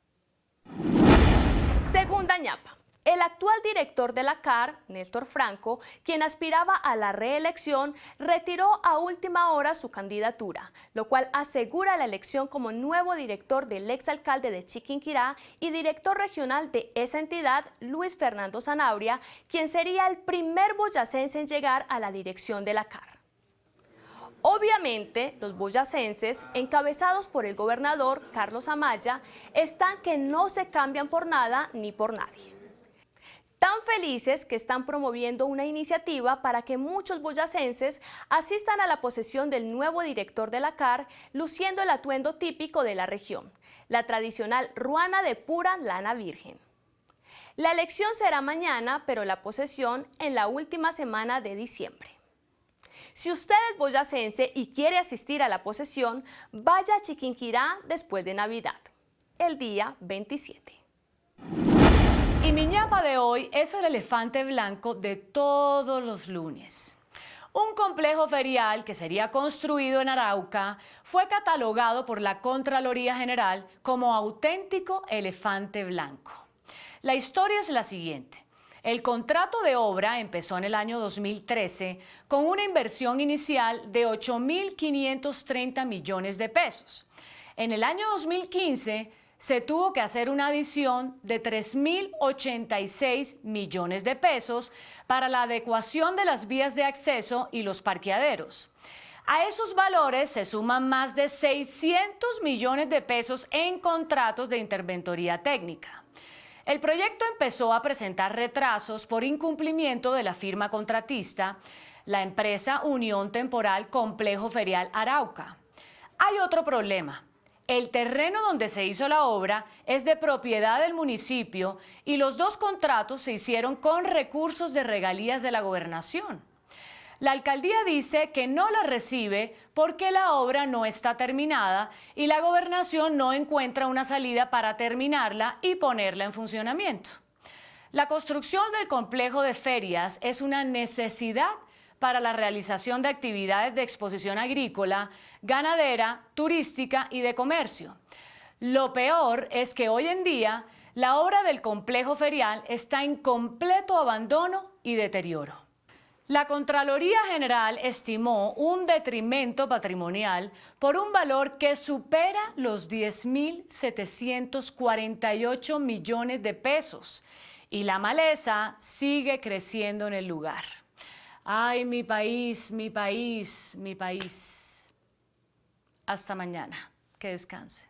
Segunda ñapa. El actual director de la CAR, Néstor Franco, quien aspiraba a la reelección, retiró a última hora su candidatura, lo cual asegura la elección como nuevo director del exalcalde de Chiquinquirá y director regional de esa entidad, Luis Fernando Zanabria, quien sería el primer boyacense en llegar a la dirección de la CAR. Obviamente, los boyacenses, encabezados por el gobernador Carlos Amaya, están que no se cambian por nada ni por nadie. Tan felices que están promoviendo una iniciativa para que muchos boyacenses asistan a la posesión del nuevo director de la CAR, luciendo el atuendo típico de la región, la tradicional ruana de pura lana virgen. La elección será mañana, pero la posesión en la última semana de diciembre. Si usted es boyacense y quiere asistir a la posesión, vaya a Chiquinquirá después de Navidad, el día 27. Y mi ñapa de hoy es el elefante blanco de todos los lunes. Un complejo ferial que sería construido en Arauca fue catalogado por la Contraloría General como auténtico elefante blanco. La historia es la siguiente. El contrato de obra empezó en el año 2013 con una inversión inicial de 8.530 millones de pesos. En el año 2015 se tuvo que hacer una adición de 3.086 millones de pesos para la adecuación de las vías de acceso y los parqueaderos. A esos valores se suman más de 600 millones de pesos en contratos de interventoría técnica. El proyecto empezó a presentar retrasos por incumplimiento de la firma contratista, la empresa Unión Temporal Complejo Ferial Arauca. Hay otro problema. El terreno donde se hizo la obra es de propiedad del municipio y los dos contratos se hicieron con recursos de regalías de la gobernación. La alcaldía dice que no la recibe porque la obra no está terminada y la gobernación no encuentra una salida para terminarla y ponerla en funcionamiento. La construcción del complejo de ferias es una necesidad para la realización de actividades de exposición agrícola, ganadera, turística y de comercio. Lo peor es que hoy en día la obra del complejo ferial está en completo abandono y deterioro. La Contraloría General estimó un detrimento patrimonial por un valor que supera los 10.748 millones de pesos y la maleza sigue creciendo en el lugar. Ay, mi país, mi país, mi país. Hasta mañana. Que descanse.